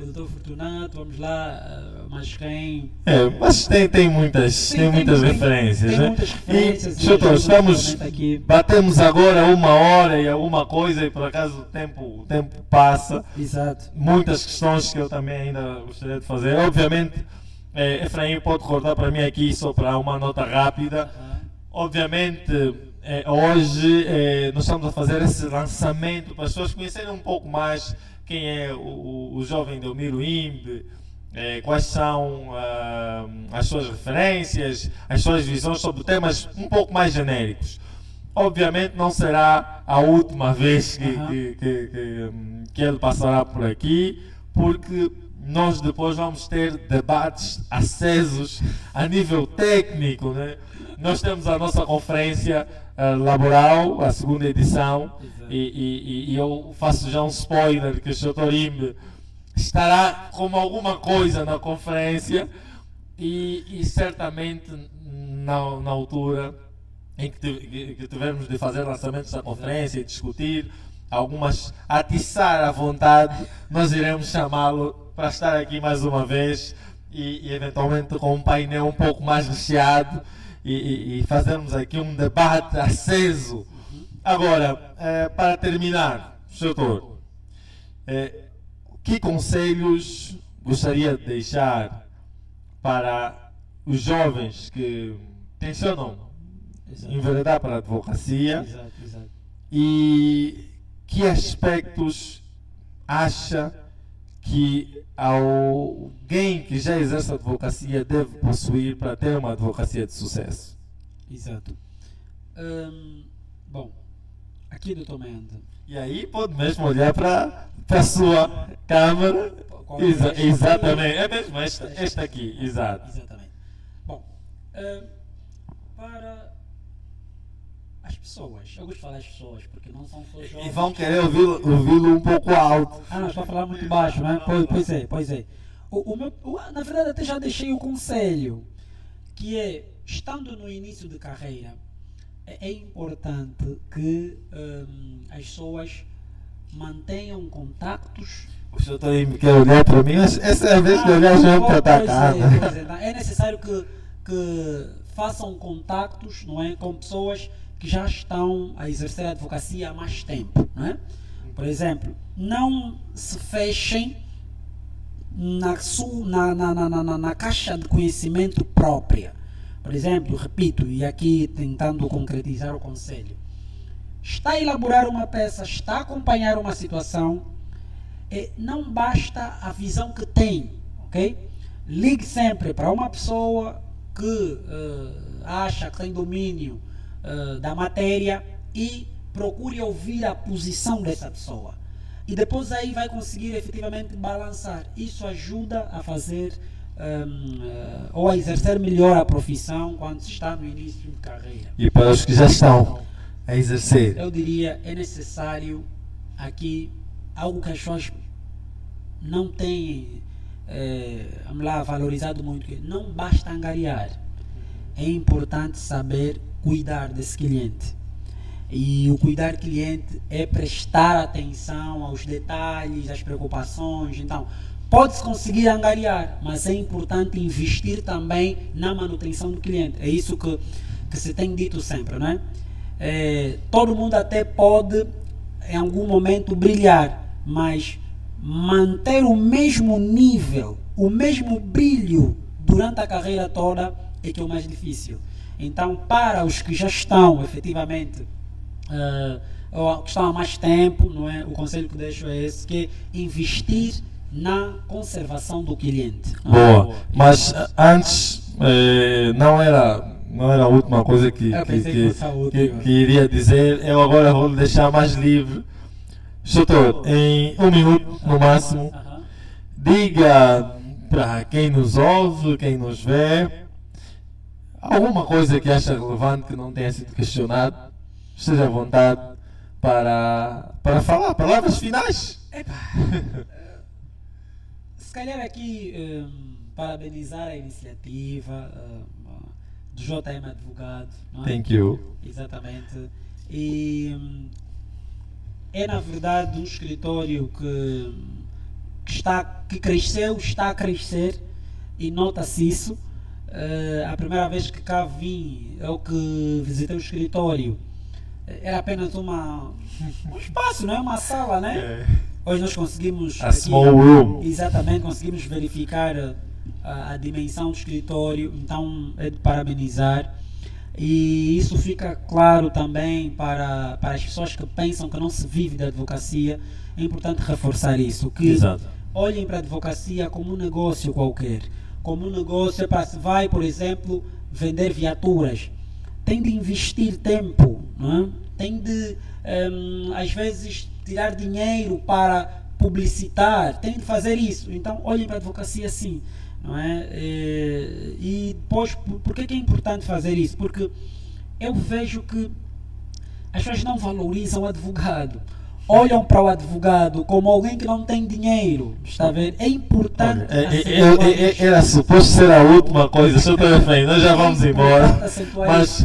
o doutor Fortunato, vamos lá, mas quem... Mas tem muitas referências, tem né? muitas referências. E, doutor, Aqui. batemos agora 1 hora e alguma coisa e por acaso o tempo passa. Exato. Muitas questões que eu também ainda gostaria de fazer. Obviamente, Efraim pode cortar para mim aqui só para uma nota rápida. Obviamente, hoje nós estamos a fazer esse lançamento para as pessoas conhecerem um pouco mais quem é o jovem Delmiro Imbe, quais são as suas referências, as suas visões sobre temas um pouco mais genéricos. Obviamente não será a última vez que ele passará por aqui, porque nós depois vamos ter debates acesos a nível técnico, né? Nós temos a nossa conferência laboral, a 2ª edição, e eu faço já um spoiler que o Dr. Imbe estará como alguma coisa na conferência e certamente na altura em que tivermos de fazer lançamentos da conferência e discutir algumas, atiçar à vontade, nós iremos chamá-lo para estar aqui mais uma vez e eventualmente com um painel um pouco mais recheado e fazermos aqui um debate aceso. Agora, para terminar, doutor, que conselhos gostaria de deixar para os jovens que tencionam enveredar para a advocacia? Exato. E que aspectos acha que alguém que já exerce a advocacia deve possuir para ter uma advocacia de sucesso? Exato. Bom, aqui, doutor Mende. E aí pode mesmo olhar para a sua câmera. Exatamente, é mesmo esta aqui, exato. Exatamente. Bom, para as pessoas, eu gosto de falar as pessoas, porque não são só jovens. E vão querer ouvi-lo um pouco alto. Não, estou a falar muito baixo, né? Pois é. Na verdade, até já deixei o conselho, que é, estando no início de carreira, é importante que as pessoas mantenham contactos. O senhor quer olhar para mim? Essa é a vez que eu olhar já para a cara. É necessário que façam contactos, não é, com pessoas que já estão a exercer a advocacia há mais tempo, não é? Por exemplo, não se fechem na caixa de conhecimento própria. Por exemplo, repito, e aqui tentando concretizar o conselho, está a elaborar uma peça, está a acompanhar uma situação, não basta a visão que tem, ok? Ligue sempre para uma pessoa que acha que tem domínio da matéria e procure ouvir a posição dessa pessoa. E depois aí vai conseguir efetivamente balançar. Isso ajuda a fazer ou a exercer melhor a profissão quando se está no início de carreira. E para os que já estão a exercer? Eu diria, é necessário aqui algo que as pessoas não têm valorizado muito. Não basta angariar. É importante saber cuidar desse cliente. E o cuidar do cliente é prestar atenção aos detalhes, às preocupações. Então, pode-se conseguir angariar, mas é importante investir também na manutenção do cliente. É isso que se tem dito sempre, não é? Todo mundo até pode, em algum momento, brilhar, mas manter o mesmo nível, o mesmo brilho durante a carreira toda é que é o mais difícil. Então, para os que já estão, efetivamente, ou que estão há mais tempo, não é? O conselho que deixo é esse, que é investir na conservação do cliente. Boa, mas antes, não era a última coisa que iria dizer, eu agora vou lhe deixar mais livre. Doutor, em 1 minuto no máximo, diga para quem nos ouve, quem nos vê, alguma coisa que acha relevante que não tenha sido questionado. Esteja à vontade para falar palavras finais. Se calhar aqui parabenizar a iniciativa do JM Advogado. Não é? Thank you. Exatamente. E é na verdade um escritório que que cresceu, está a crescer e nota-se isso. A primeira vez que cá vim, eu que visitei o escritório, era apenas um espaço, não é? Uma sala, né? Hoje nós conseguimos A small room. Exatamente, conseguimos verificar a dimensão do escritório, então é de parabenizar. E isso fica claro também para as pessoas que pensam que não se vive da advocacia. É importante reforçar isso, que Exato. olhem para a advocacia como um negócio qualquer. Como um negócio para se vai, por exemplo, vender viaturas. Tem de investir tempo, não é? Tem de, às vezes, tirar dinheiro para publicitar, tem de fazer isso. Então, olhem para a advocacia assim, não é? E depois, por que é importante fazer isso? Porque eu vejo que as pessoas não valorizam o advogado. Olham para o advogado como alguém que não tem dinheiro, está a ver? É importante. Era suposto ser a última coisa, Sr. Efraim, nós já vamos embora. Mas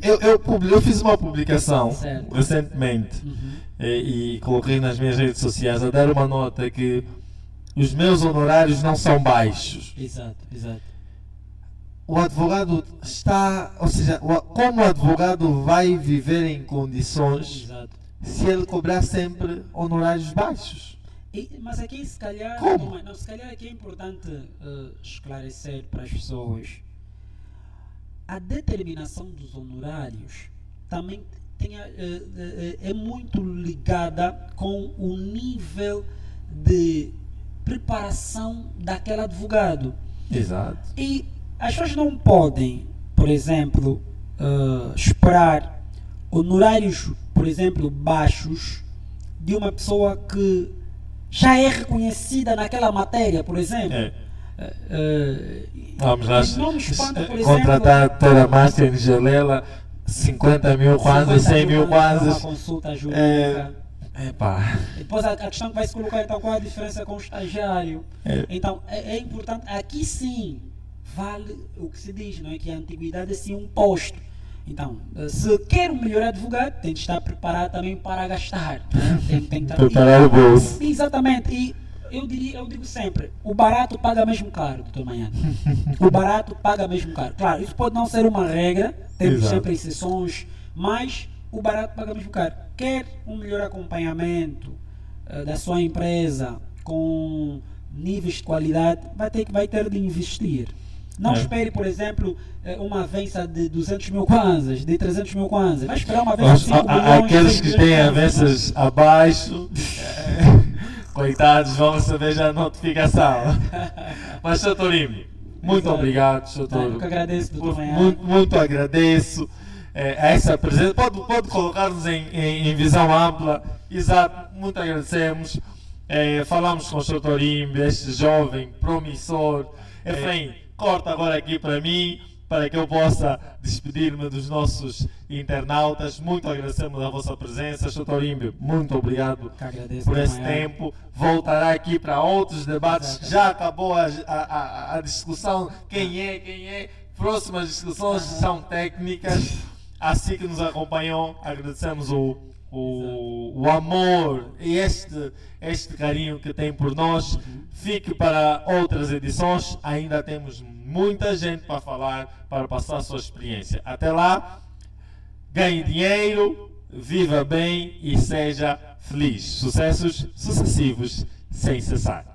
eu fiz uma publicação recentemente e coloquei nas minhas redes sociais a dar uma nota que os meus honorários não são baixos. Exato. O advogado está, ou seja, como o advogado vai viver em condições se ele cobrar sempre honorários baixos? Mas aqui se calhar, se calhar aqui é importante esclarecer para as pessoas. A determinação dos honorários também é muito ligada com o nível de preparação daquele advogado. Exato. E as pessoas não podem, por exemplo, esperar honorários, por exemplo, baixos de uma pessoa que já é reconhecida naquela matéria, por exemplo. Vamos lá, não me espanta, por contratar a doutora Márcia Angelela, 50 mil kwanzas, 100 mil kwanzas. Uma consulta jurídica. Depois a questão que vai se colocar, então, qual a diferença com o estagiário? Então, é importante, aqui sim, vale o que se diz, não é? Que a antiguidade é sim um posto. Então, se quer um melhor advogado, tem de estar preparado também para gastar. Tem que estar preparar o bolso. Exatamente. E eu digo sempre, o barato paga mesmo caro, doutor Manhã. O barato paga mesmo caro. Claro, isso pode não ser uma regra, temos sempre exceções, mas o barato paga mesmo caro. Quer um melhor acompanhamento da sua empresa com níveis de qualidade, vai ter de investir. Não espere, por exemplo, uma avança de 200 mil kwanzas, de 300 mil kwanzas. Vai esperar uma avança de 5 milhões. Aqueles que têm avanças abaixo, coitados, vão receber já a notificação. Mas, Sr. Torimbi, muito obrigado, Sr. Eu que agradeço, doutor Manhã. Muito agradeço essa presença. Pode colocar-nos em visão ampla. Exato, muito agradecemos. Falamos com o Sr. Torimbi, este jovem promissor. Efraim, corta agora aqui para mim, para que eu possa despedir-me dos nossos internautas. Muito agradecemos a vossa presença. Sr. Torimbi, muito obrigado por esse tempo. Voltará aqui para outros debates. Já acabou a discussão. Quem é? Próximas discussões são técnicas. Assim que nos acompanhou, agradecemos o amor e este carinho que tem por nós. Fique para outras edições, ainda temos muita gente para falar, para passar a sua experiência. Até lá, ganhe dinheiro, viva bem e seja feliz. Sucessos sucessivos sem cessar.